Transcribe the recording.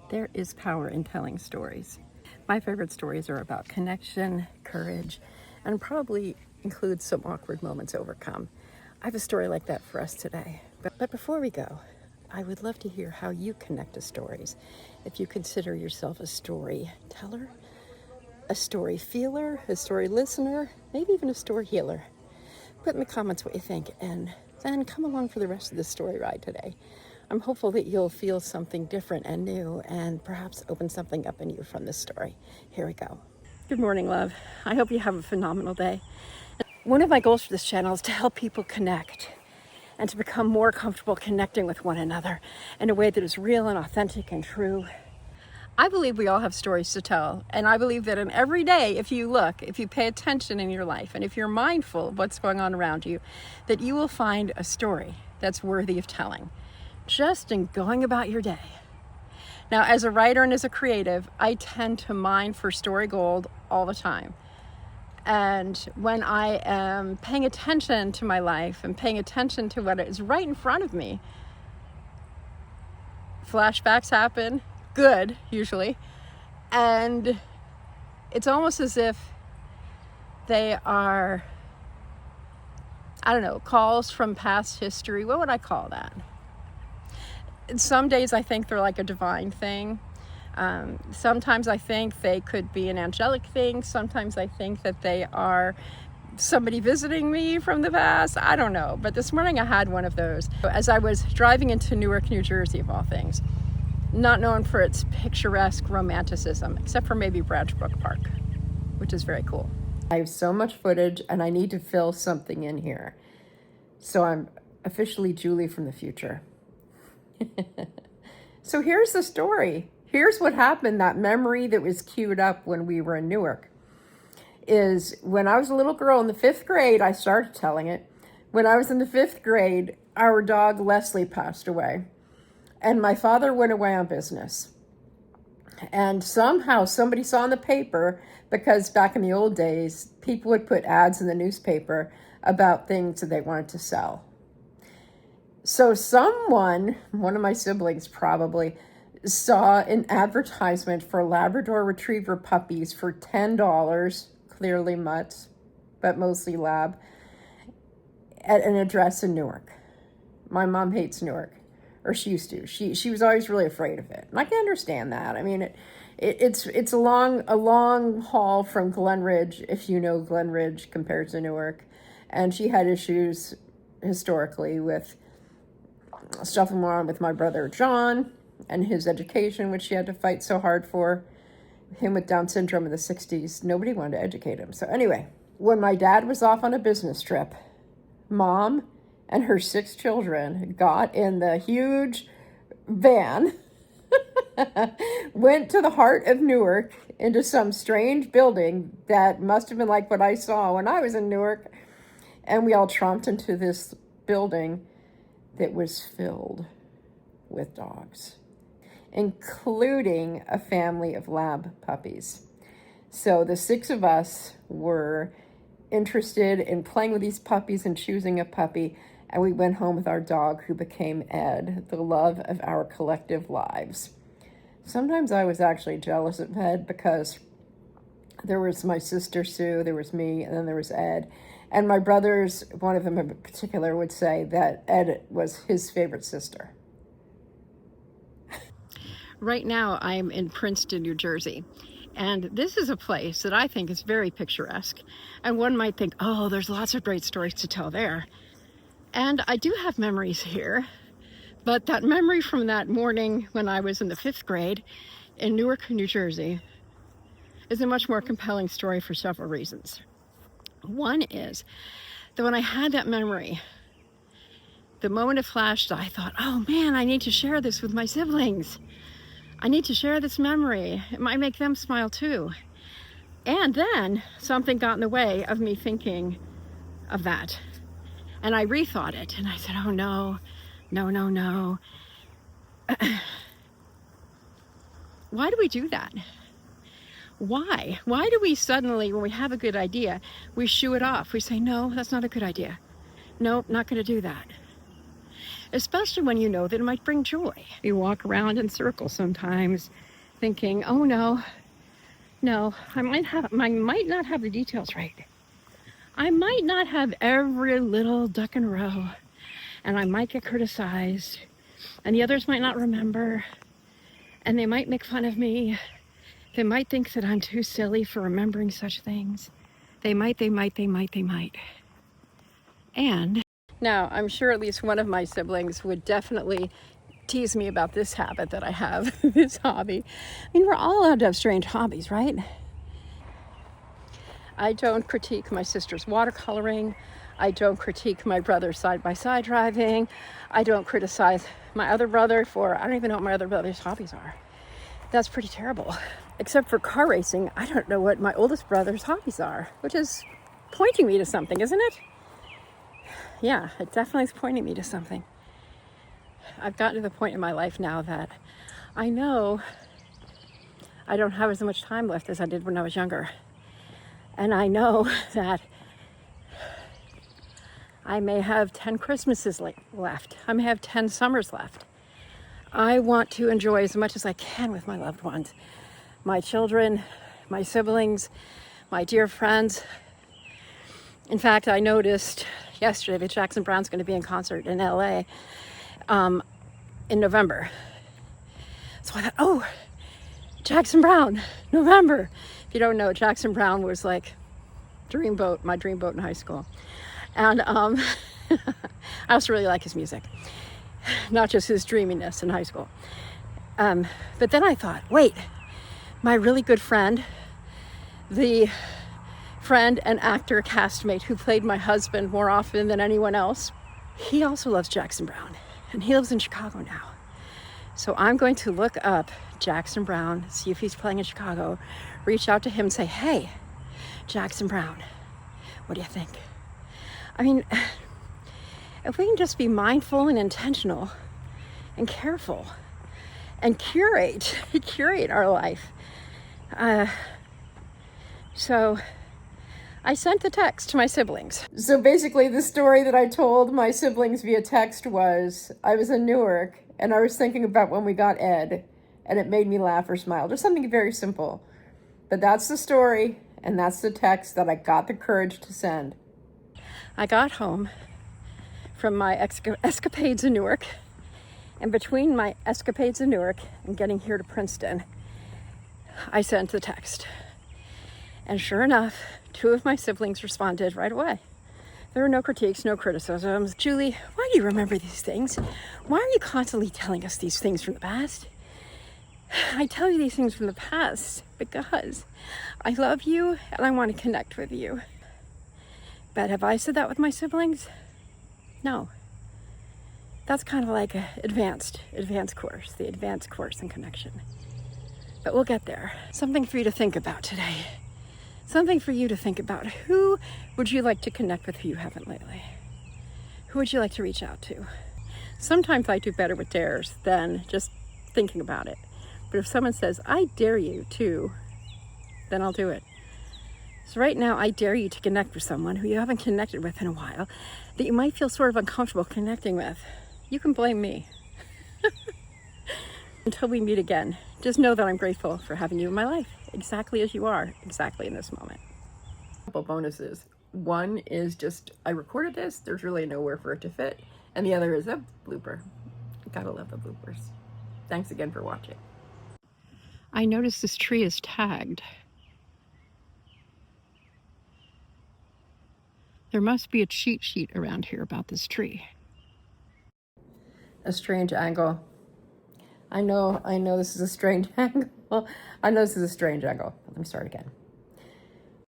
There is power in telling stories. My favorite stories are about connection, courage, and probably include some awkward moments overcome. I have a story like that for us today. But before we go, I would love to hear how you connect to stories. If you consider yourself a storyteller, a story feeler, a story listener, maybe even a story healer. Put in the comments what you think, and then come along for the rest of the story ride today. I'm hopeful that you'll feel something different and new and perhaps open something up in you from this story. Here we go. Good morning, love. I hope you have a phenomenal day. One of my goals for this channel is to help people connect and to become more comfortable connecting with one another in a way that is real and authentic and true. I believe we all have stories to tell, and I believe that in every day, if you look, if you pay attention in your life, and if you're mindful of what's going on around you, that you will find a story that's worthy of telling, just in going about your day. Now, as a writer and as a creative, I tend to mine for story gold all the time. And when I am paying attention to my life and paying attention to what is right in front of me, flashbacks happen. Good, usually, and it's almost as if they are, I don't know, calls from past history. What would I call that? Some days I think they're like a divine thing. Sometimes I think they could be an angelic thing. Sometimes I think that they are somebody visiting me from the past. I don't know, but this morning I had one of those as I was driving into Newark, New Jersey, of all things. Not known for its picturesque romanticism, except for maybe Branchbrook Park, which is very cool. I have so much footage and I need to fill something in here. So I'm officially Julie from the future. So here's the story. Here's what happened, that memory that was queued up when we were in Newark. Is when I was a little girl in the 5th grade, I started telling it. When I was in the 5th grade, our dog Leslie passed away. And my father went away on business. And somehow somebody saw in the paper, because back in the old days, people would put ads in the newspaper about things that they wanted to sell. So someone, one of my siblings probably, saw an advertisement for Labrador Retriever puppies for $10, clearly mutts, but mostly lab, at an address in Newark. My mom hates Newark. Or she used to. She was always really afraid of it. And I can understand that. I mean, it's a long haul from Glen Ridge, if you know Glen Ridge compared to Newark. And she had issues historically with stuff going on with my brother John and his education, which she had to fight so hard for. Him with Down syndrome in the 60s. Nobody wanted to educate him. So anyway, when my dad was off on a business trip, Mom and her 6 children got in the huge van, went to the heart of Newark into some strange building that must have been like what I saw when I was in Newark. And we all tromped into this building that was filled with dogs, including a family of lab puppies. So the 6 of us were interested in playing with these puppies and choosing a puppy. And we went home with our dog, who became Ed, the love of our collective lives. Sometimes I was actually jealous of Ed because there was my sister Sue, there was me, and then there was Ed. And my brothers, one of them in particular, would say that Ed was his favorite sister. Right now, I'm in Princeton, New Jersey. And this is a place that I think is very picturesque. And one might think, oh, there's lots of great stories to tell there. And I do have memories here, but that memory from that morning when I was in the 5th grade in Newark, New Jersey, is a much more compelling story for several reasons. One is that when I had that memory, the moment it flashed, I thought, oh man, I need to share this with my siblings. I need to share this memory. It might make them smile too. And then something got in the way of me thinking of that. And I rethought it, and I said, oh no. Why do we do that? Why? Why do we suddenly, when we have a good idea, we shoo it off? We say, no, that's not a good idea. Nope, not going to do that. especially when you know that it might bring joy. You walk around in circles sometimes thinking, oh no, I might not have the details right. I might not have every little duck in a row, and I might get criticized, and the others might not remember, and they might make fun of me. They might think that I'm too silly for remembering such things. They might. And now, I'm sure at least one of my siblings would definitely tease me about this habit that I have, this hobby. I mean, we're all allowed to have strange hobbies, right? I don't critique my sister's watercoloring. I don't critique my brother's side-by-side driving. I don't criticize my other brother for, I don't even know what my other brother's hobbies are. That's pretty terrible. Except for car racing, I don't know what my oldest brother's hobbies are, which is pointing me to something, isn't it? Yeah, it definitely is pointing me to something. I've gotten to the point in my life now that I know I don't have as much time left as I did when I was younger. And I know that I may have 10 Christmases left. I may have 10 summers left. I want to enjoy as much as I can with my loved ones, my children, my siblings, my dear friends. In fact, I noticed yesterday that Jackson Browne's going to be in concert in LA in November. So I thought, oh, Jackson Browne, November. If you don't know, Jackson Browne was like my dream boat in high school. And I also really like his music, not just his dreaminess in high school. But then I thought, wait, my really good friend, the friend and actor castmate who played my husband more often than anyone else, he also loves Jackson Browne, and he lives in Chicago now. So I'm going to look up Jackson Browne, see if he's playing in Chicago, reach out to him and say, hey, Jackson Browne, what do you think? I mean, if we can just be mindful and intentional and careful and curate our life. So I sent the text to my siblings. So basically the story that I told my siblings via text was, I was in Newark and I was thinking about when we got Ed, and it made me laugh or smile. Just something very simple. But that's the story, and that's the text that I got the courage to send. I got home from my escapades in Newark, and between my escapades in Newark and getting here to Princeton, I sent the text. And sure enough, 2 of my siblings responded right away. There were no critiques, no criticisms. Julie, why do you remember these things? Why are you constantly telling us these things from the past? I tell you these things from the past because I love you and I want to connect with you. But have I said that with my siblings? No. That's kind of like an advanced course, the advanced course in connection. But we'll get there. Something for you to think about today. Something for you to think about. Who would you like to connect with who you haven't lately? Who would you like to reach out to? Sometimes I do better with dares than just thinking about it. But if someone says, I dare you to, then I'll do it. So right now, I dare you to connect with someone who you haven't connected with in a while, that you might feel sort of uncomfortable connecting with. You can blame me. Until we meet again, just know that I'm grateful for having you in my life, exactly as you are, exactly in this moment. A couple bonuses. One is just, I recorded this, there's really nowhere for it to fit. And the other is a blooper. Gotta love the bloopers. Thanks again for watching. I noticed this tree is tagged. There must be a cheat sheet around here about this tree. A strange angle. I know this is a strange angle. I know this is a strange angle. Let me start again.